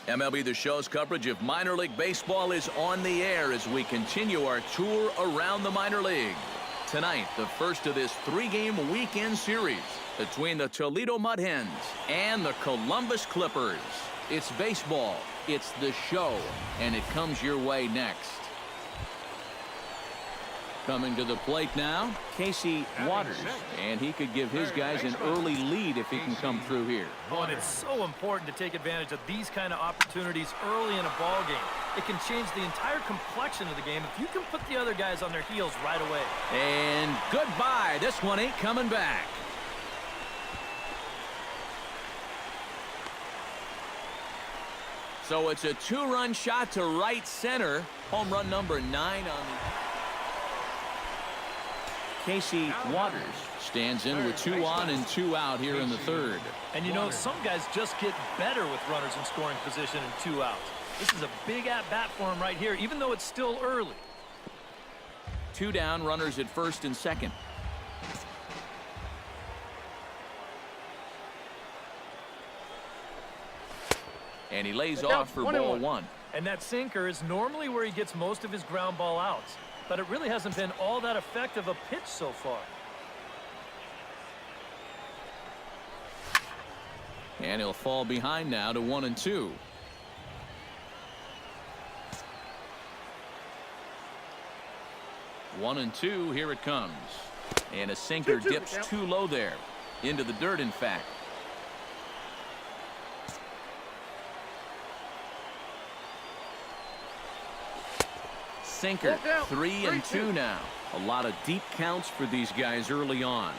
MLB The Show's coverage of minor league baseball is on the air as we continue our tour around the minor league. Tonight, the first of this three-game weekend series between the Toledo Mud Hens and the Columbus Clippers. It's baseball, it's the show, and it comes your way next. Coming to the plate now, Casey Waters, and he could give his guys an early lead if he can come through here. Oh, and it's so important to take advantage of these kind of opportunities early in a ball game. It can change the entire complexion of the game if you can put the other guys on their heels right away. And goodbye. This one ain't coming back. So it's a two-run shot to right center. Home run number 9 on the... Casey Waters stands in with 2 on and 2 out here in the third. And you know, some guys just get better with runners in scoring position and 2 outs. This is a big at-bat for him right here, even though it's still early. 2 down, runners at first and second. And he lays off for ball 1. And that sinker is normally where he gets most of his ground ball outs. But it really hasn't been all that effective a pitch so far. And he'll fall behind now to 1 and 2. One and 2, here it comes. And a sinker dips too low there. Into the dirt, in fact. Sinker, 3 and 2 now. A lot of deep counts for these guys early on.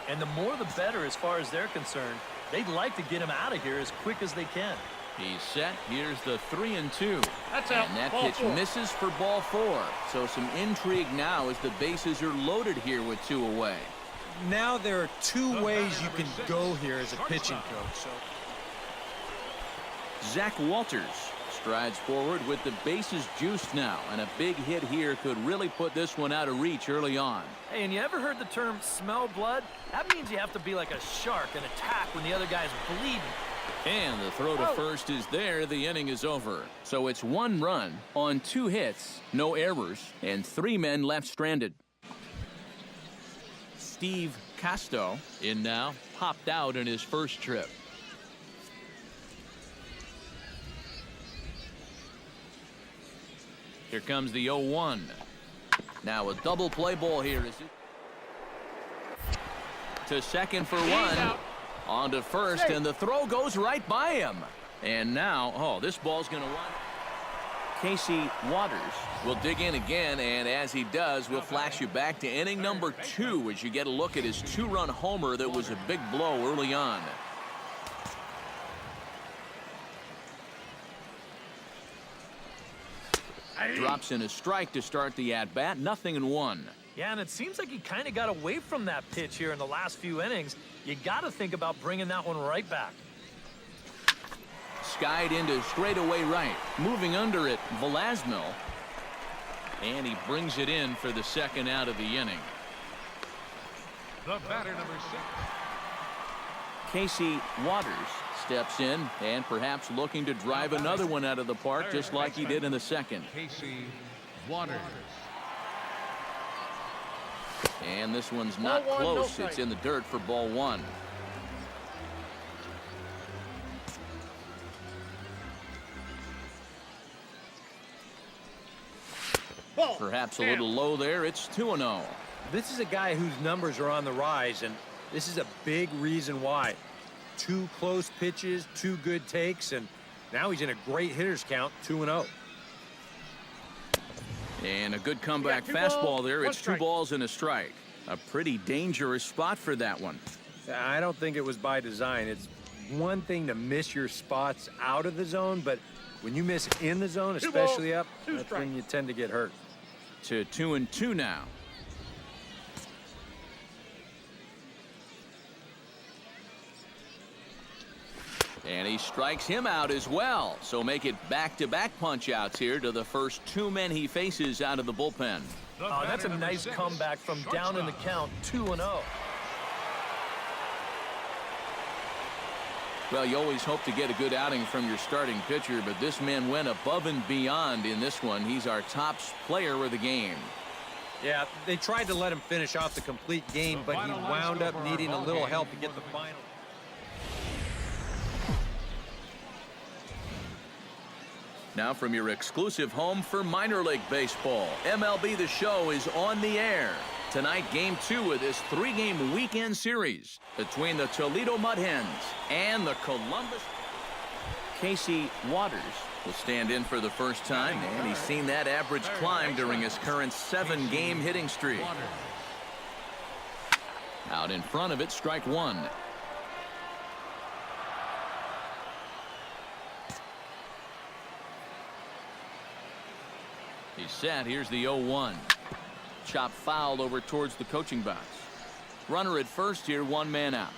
And the more the better as far as they're concerned. They'd like to get him out of here as quick as they can. He's set. Here's the 3 and 2. That's out. And that Ball pitch 4. misses for ball 4. So some intrigue now as the bases are loaded here with 2 away. Now there are 2 ways you can go here as a pitching coach. Zach Walters strides forward with the bases juiced now, and a big hit here could really put this one out of reach early on. Hey, and you ever heard the term smell blood? That means you have to be like a shark and attack when the other guy's bleeding. And the throw to first is there. The inning is over. So it's 1 run on 2 hits, no errors, and 3 men left stranded. Steve Casto in now, popped out in his first trip. Here comes the 0-1. Now a double play ball here. Is it? To second for 1. On to first, and the throw goes right by him. And now, oh, this ball's going to run. Casey Waters will dig in again, and as he does, we'll flash you back to inning number 2 as you get a look at his 2-run homer that was a big blow early on. Drops in a strike to start the at-bat. 0-1. Yeah, and it seems like he kind of got away from that pitch here in the last few innings. You got to think about bringing that one right back. Skied into straightaway right. Moving under it, Velasmil. And he brings it in for the second out of the inning. The batter, number 6. Casey Waters steps in and perhaps looking to drive another one out of the park just like he did in the second. Casey Waters. And this one's not close. It's in the dirt for ball 1. Perhaps a little low there. It's 2-0. This is a guy whose numbers are on the rise, and this is a big reason why. 2 close pitches, 2 good takes, and now he's in a great hitter's count, 2-0. And a good comeback fastball there. It's 2 balls and a strike. A pretty dangerous spot for that one. I don't think it was by design. It's one thing to miss your spots out of the zone, but when you miss in the zone, especially up, that's when you tend to get hurt. To 2-2 now. And he strikes him out as well. So make it back-to-back punch-outs here to the first 2 men he faces out of the bullpen. Oh, that's a nice comeback from down in the count, 2-0. Well, you always hope to get a good outing from your starting pitcher, but this man went above and beyond in this one. He's our top player of the game. Yeah, they tried to let him finish off the complete game, but he wound up needing a little help to get the final. Now from your exclusive home for minor league baseball, MLB The Show is on the air. Tonight, Game 2 of this 3-game weekend series between the Toledo Mud Hens and the Columbus. Casey Waters will stand in for the first time, and he's seen that average climb during his current 7-game hitting streak. Out in front of it, strike one. He's set. Here's the 0-1. Chop fouled over towards the coaching box. Runner at first here, 1 man out.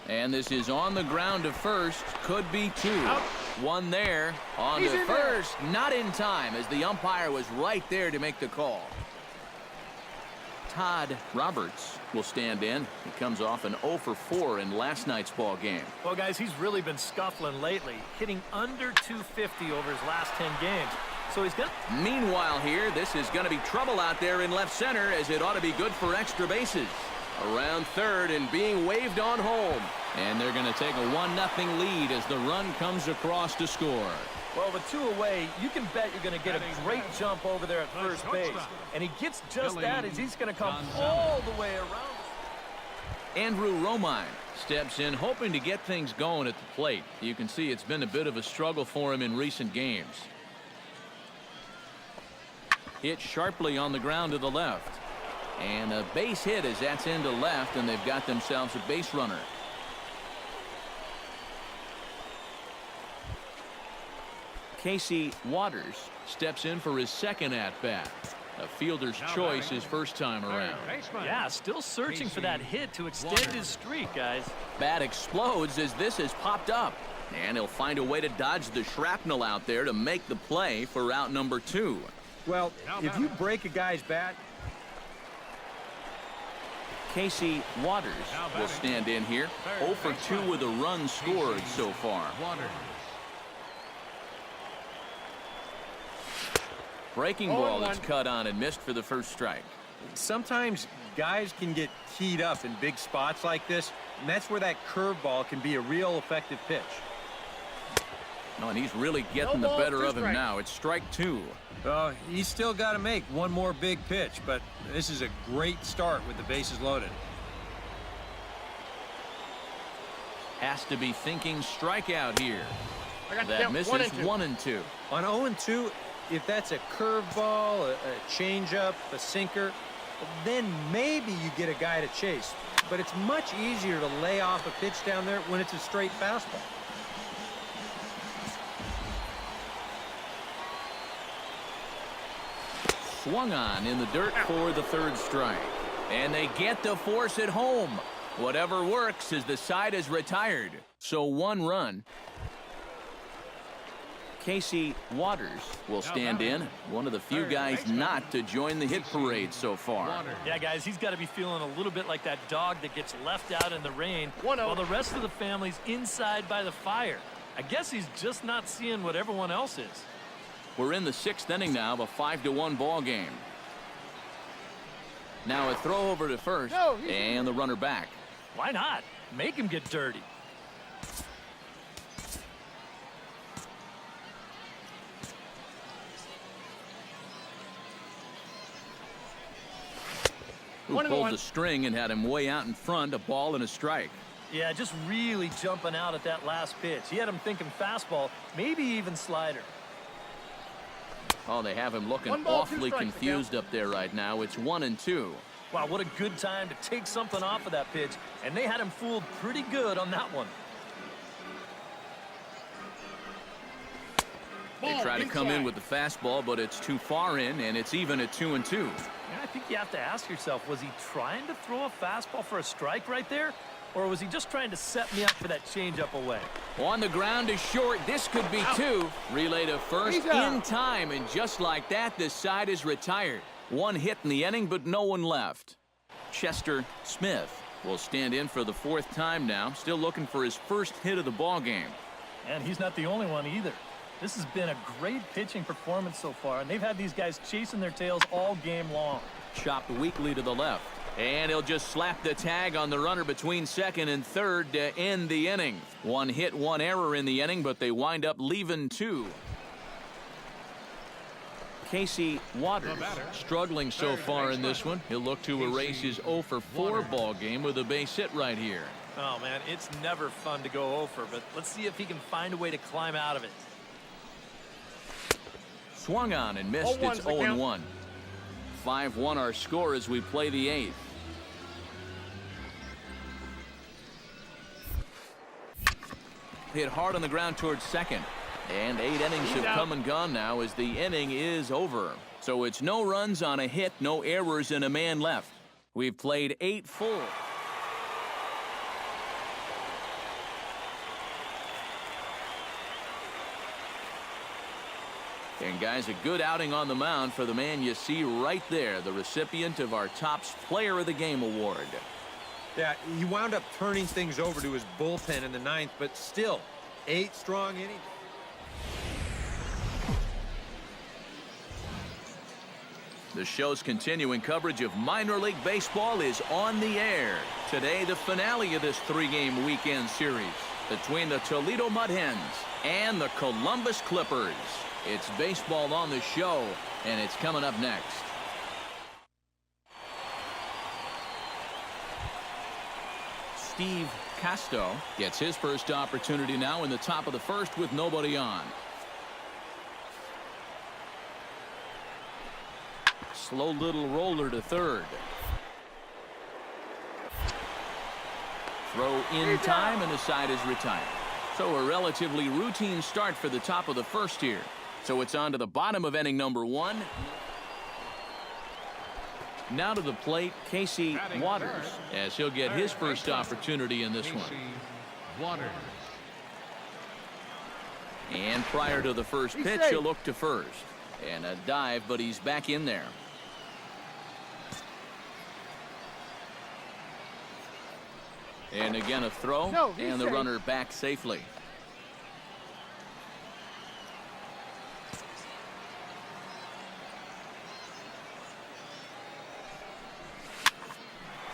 And this is on the ground to first. Could be 2. Out. 1 there. On to first. Not in time, as the umpire was right there to make the call. Todd Roberts will stand in. He comes off an 0 for 4 in last night's ball game. Well, guys, he's really been scuffling lately, hitting under 250 over his last 10 games. So he's going to... Meanwhile here, this is going to be trouble out there in left center, as it ought to be good for extra bases. Around third and being waved on home. And they're going to take a 1-0 lead as the run comes across to score. Well, with 2 away, you can bet you're going to get a great jump over there at first base. And he gets just that as he's going to come all the way around. Andrew Romine steps in, hoping to get things going at the plate. You can see it's been a bit of a struggle for him in recent games. Hit sharply on the ground to the left. And a base hit as that's into left, and they've got themselves a base runner. Casey Waters steps in for his second at-bat. A fielder's choice his first time around. Yeah, still searching for that hit to extend his streak, guys. Bat explodes as this has popped up. And he'll find a way to dodge the shrapnel out there to make the play for out number 2. Well, if you break a guy's bat... Casey Waters will stand in here. 0 for 2 with a run scored so far. Breaking ball that's cut on and missed for the first strike. Sometimes guys can get teed up in big spots like this, and that's where that curveball can be a real effective pitch. No, and he's really getting the better of him now. It's strike 2. He's still got to make one more big pitch, but this is a great start with the bases loaded. Has to be thinking strikeout here. That misses 1 and 2. On 0 and 2, if that's a curveball, a changeup, a sinker, then maybe you get a guy to chase. But it's much easier to lay off a pitch down there when it's a straight fastball. Swung on in the dirt for the third strike. And they get the force at home. Whatever works as the side is retired. So 1 run. Casey Waters will stand in. One of the few guys not to join the hit parade so far. Yeah, guys, he's got to be feeling a little bit like that dog that gets left out in the rain while the rest of the family's inside by the fire. I guess he's just not seeing what everyone else is. We're in the 6th inning now of a 5-1 ball game. Now a throw over to first, and the runner back. Why not? Make him get dirty. Who pulled the string and had him way out in front, a ball and a strike. Yeah, just really jumping out at that last pitch. He had him thinking fastball, maybe even slider. Oh, they have him looking awfully confused up there right now. It's 1 and 2. Wow, what a good time to take something off of that pitch. And they had him fooled pretty good on that one. They try to come in with the fastball, but it's too far in, and it's even at 2 and 2. Yeah, I think you have to ask yourself, was he trying to throw a fastball for a strike right there? Or was he just trying to set me up for that changeup away? On the ground is short. This could be 2. Relay to first in time, and just like that, the side is retired. 1 hit in the inning, but no one left. Chester Smith will stand in for the 4th time now, still looking for his first hit of the ball game. And he's not the only one either. This has been a great pitching performance so far, and they've had these guys chasing their tails all game long. Chopped weakly to the left. And he'll just slap the tag on the runner between 2nd and 3rd to end the inning. 1 hit, 1 error in the inning, but they wind up leaving 2. Casey Waters struggling so far in this one. He'll look to erase his 0 for 4 ball game with a base hit right here. Oh, man, it's never fun to go 0 for, but let's see if he can find a way to climb out of it. Swung on and missed. It's 0-1. 5-1 our score as we play the 8th. Hit hard on the ground towards 2nd. And 8 innings have come and gone now as the inning is over. So it's no runs on a hit, no errors, and a man left. We've played 8 full. And guys, a good outing on the mound for the man you see right there, the recipient of our Topps Player of the Game award. Yeah, he wound up turning things over to his bullpen in the 9th, but still, 8 strong innings. The show's continuing coverage of minor league baseball is on the air. Today, the finale of this 3-game weekend series between the Toledo Mud Hens and the Columbus Clippers. It's baseball on the show, and it's coming up next. Steve Casto gets his first opportunity now in the top of the 1st with nobody on. Slow little roller to 3rd. Throw in time, and the side is retired. So a relatively routine start for the top of the 1st here. So it's on to the bottom of inning number 1. Now to the plate, Casey Waters, as he'll get his first opportunity in this one. Waters. And prior to the first pitch, he'll look to 1st. And a dive, but he's back in there. And again a throw, and the runner back safely.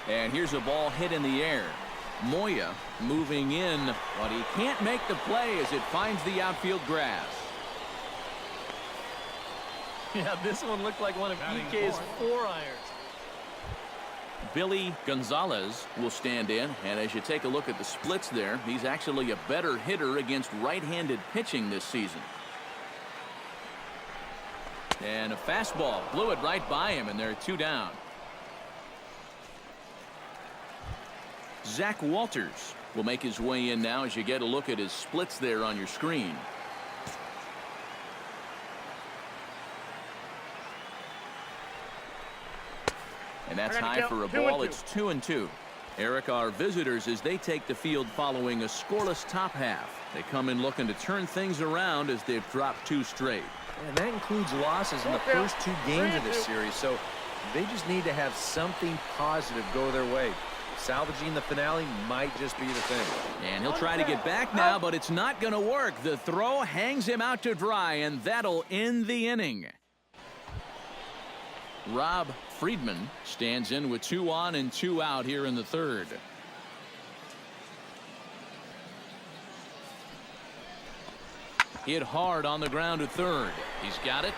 And here's a ball hit in the air. Moya moving in, but he can't make the play as it finds the outfield grass. Yeah, this one looked like one of PK's 4 irons. Billy Gonzalez will stand in, and as you take a look at the splits there, he's actually a better hitter against right-handed pitching this season. And a fastball blew it right by him, and there are 2 down. Zach Walters will make his way in now as you get a look at his splits there on your screen. And that's high for a ball. It's 2-2. Eric, our visitors, as they take the field following a scoreless top half. They come in looking to turn things around as they've dropped 2 straight. And that includes losses in the first 2 games of this series, so they just need to have something positive go their way. Salvaging the finale might just be the thing. And he'll try to get back now, but it's not going to work. The throw hangs him out to dry, and that'll end the inning. Rob Friedman stands in with 2 on and 2 out here in the 3rd. Hit hard on the ground to 3rd. He's got it.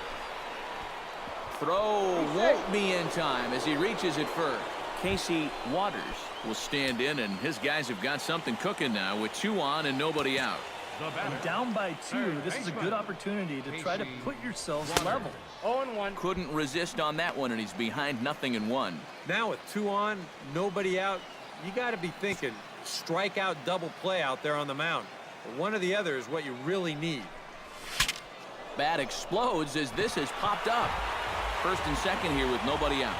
Throw won't be in time as he reaches it first. Casey Waters will stand in, and his guys have got something cooking now with 2 on and nobody out. And down by 2, this is a good opportunity to try to put yourselves level. 0-1. Couldn't resist on that one, and he's behind 0-1. Now with 2 on, nobody out, you got to be thinking strikeout double play out there on the mound. One or the other is what you really need. Bat explodes as this has popped up. 1st and 2nd here with nobody out.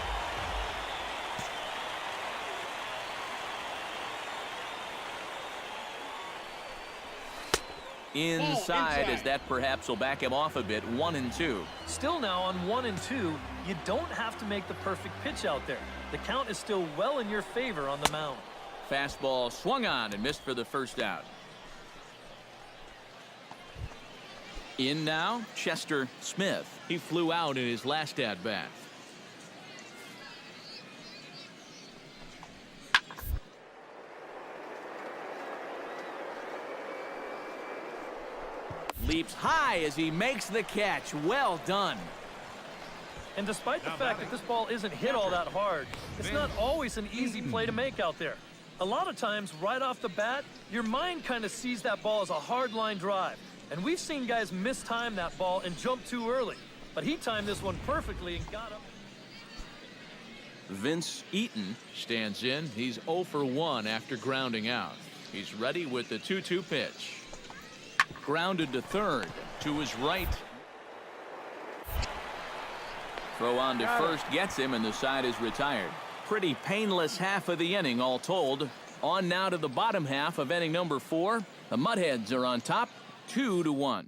Inside as that perhaps will back him off a bit. 1-2. Still now on 1-2. you don't have to make the perfect pitch out there. The count is still well in your favor on the mound. Fastball swung on and missed for the first out. In now, Chester Smith. He flew out in his last at-bat. Leaps high as he makes the catch. Well done. And despite the fact that this ball isn't hit all that hard, it's not always an easy play to make out there. A lot of times, right off the bat, your mind kind of sees that ball as a hard line drive. And we've seen guys mistime that ball and jump too early. But he timed this one perfectly and got up. Vince Eaton stands in. He's 0 for 1 after grounding out. He's ready with the 2-2 pitch. Grounded to third. To his right. Throw on to first gets him, and the side is retired. Pretty painless half of the inning all told. On now to the bottom half of inning number 4. The Mudheads are on top, 2-1.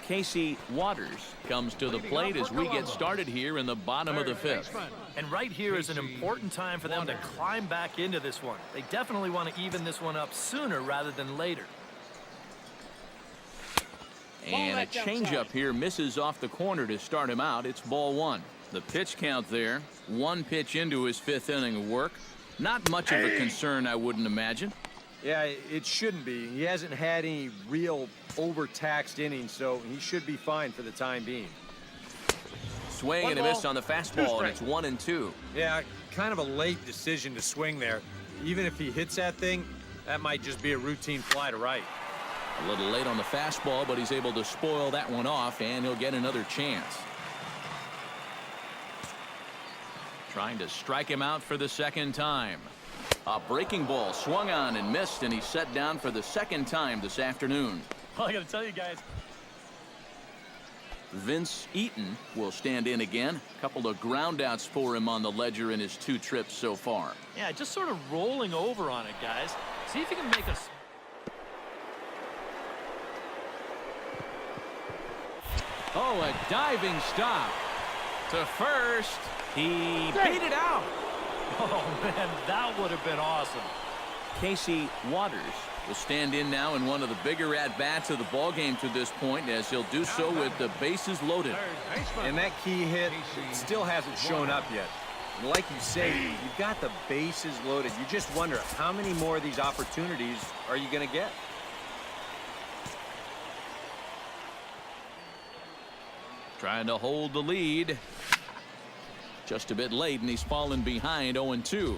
Casey Waters comes to the plate as we get started here in the bottom of the 5th. And right here is an important time for them to climb back into this one. They definitely want to even this one up sooner rather than later. And a changeup here misses off the corner to start him out. It's ball 1. The pitch count there. 1 pitch into his 5th inning of work. Not much of a concern, I wouldn't imagine. Yeah, it shouldn't be. He hasn't had any real overtaxed innings, so he should be fine for the time being. Swing and a miss on the fastball, and it's 1-2. Yeah, kind of a late decision to swing there. Even if he hits that thing, that might just be a routine fly to right. A little late on the fastball, but he's able to spoil that one off, and he'll get another chance. Trying to strike him out for the second time. A breaking ball swung on and missed, and he's set down for the second time this afternoon. Well, I got to tell you guys. Vince Eaton will stand in again. A couple of groundouts for him on the ledger in his 2 trips so far. Yeah, just sort of rolling over on it, guys. See if you can make us. Oh, a diving stop to first. He beat it out. Oh, man, that would have been awesome. Casey Waters will stand in now in one of the bigger at-bats of the ballgame to this point, as he'll do so with the bases loaded. And that key hit still hasn't shown up yet. And like you say, you've got the bases loaded. You just wonder how many more of these opportunities are you going to get? Trying to hold the lead. Just a bit late, and he's fallen behind 0-2.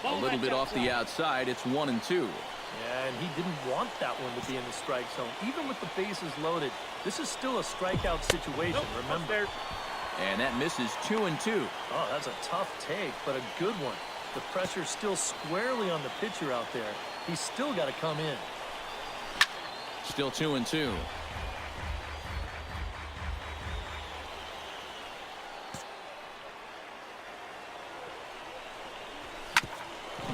A little bit off the outside. It's 1-2. Yeah, and he didn't want that one to be in the strike zone. Even with the bases loaded, this is still a strikeout situation, remember. And that misses 2-2. Oh, that's a tough take, but a good one. The pressure's still squarely on the pitcher out there. He's still got to come in. Still 2-2.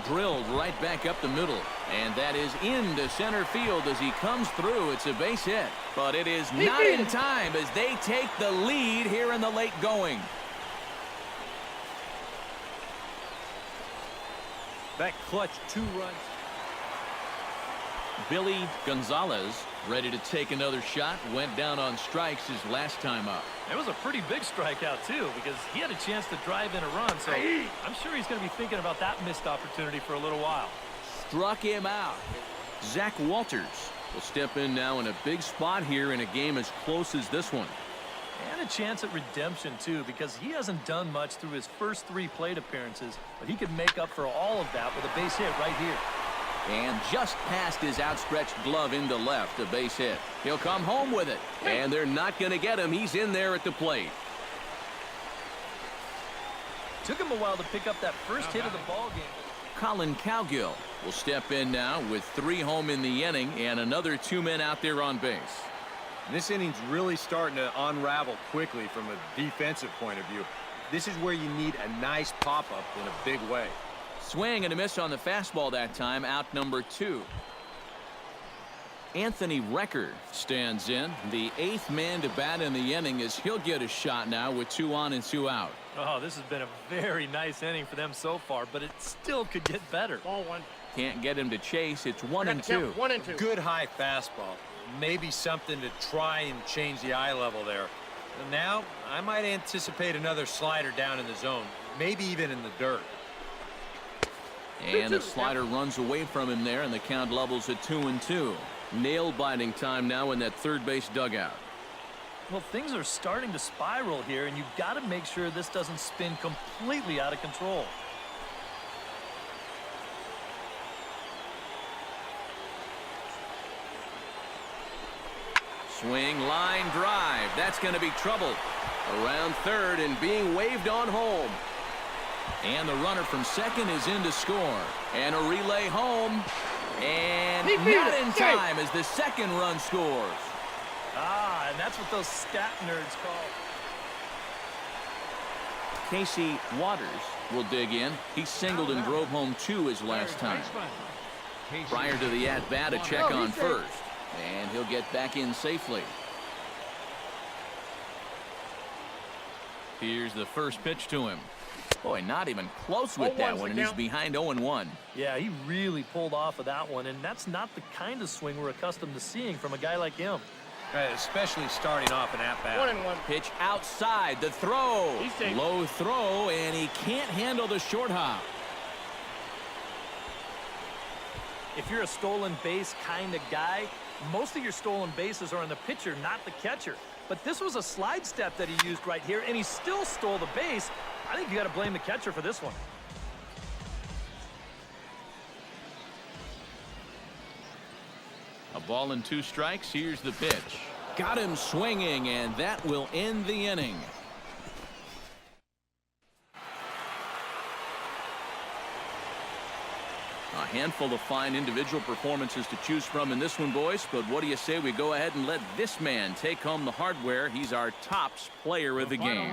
Drilled right back up the middle, and that is into center field as he comes through. It's a base hit, but it is not in time as they take the lead here in the late going. That clutch 2 runs. Billy Gonzalez ready to take another shot. Went down on strikes his last time up. It was a pretty big strikeout, too, because he had a chance to drive in a run, so I'm sure he's going to be thinking about that missed opportunity for a little while. Struck him out. Zach Walters will step in now in a big spot here in a game as close as this one. And a chance at redemption, too, because he hasn't done much through his first 3 plate appearances, but he could make up for all of that with a base hit right here. And just past his outstretched glove into left, a base hit. He'll come home with it, and they're not going to get him. He's in there at the plate. Took him a while to pick up that first hit of the ball game. Colin Cowgill will step in now with 3 home in the inning and another 2 men out there on base. This inning's really starting to unravel quickly from a defensive point of view. This is where you need a nice pop-up in a big way. Swing and a miss on the fastball that time. Out number 2. Anthony Recker stands in. The 8th man to bat in the inning as he'll get a shot now with 2 on and 2 out. Oh, this has been a very nice inning for them so far, but it still could get better. Ball 1. Can't get him to chase. It's 1 and 2. 1 and 2. Good high fastball. Maybe something to try and change the eye level there. And now, I might anticipate another slider down in the zone. Maybe even in the dirt. And the slider runs away from him there, and the count levels at 2 and 2. Nail-biting time now in that third base dugout. Well, things are starting to spiral here, and you've got to make sure this doesn't spin completely out of control. Swing, line drive. That's going to be trouble. Around third and being waved on home. And the runner from second is in to score. And a relay home. And not in time as the second run scores. Ah, and that's what those stat nerds call. Casey Waters will dig in. He singled and drove home 2 his last time. Prior to the at-bat, a check on first. And he'll get back in safely. Here's the first pitch to him. Boy, not even close with that one, and he's behind 0-1. Yeah, he really pulled off of that one, and that's not the kind of swing we're accustomed to seeing from a guy like him. Right, especially starting off an at-bat. 1 and 1. Pitch outside, the throw. He's safe. Low throw, and he can't handle the short hop. If you're a stolen base kind of guy, most of your stolen bases are on the pitcher, not the catcher. But this was a slide step that he used right here, and he still stole the base. I think you got to blame the catcher for this one. A ball and 2 strikes. Here's the pitch. Got him swinging, and that will end the inning. A handful of fine individual performances to choose from in this one, boys. But what do you say we go ahead and let this man take home the hardware? He's our tops player of the game.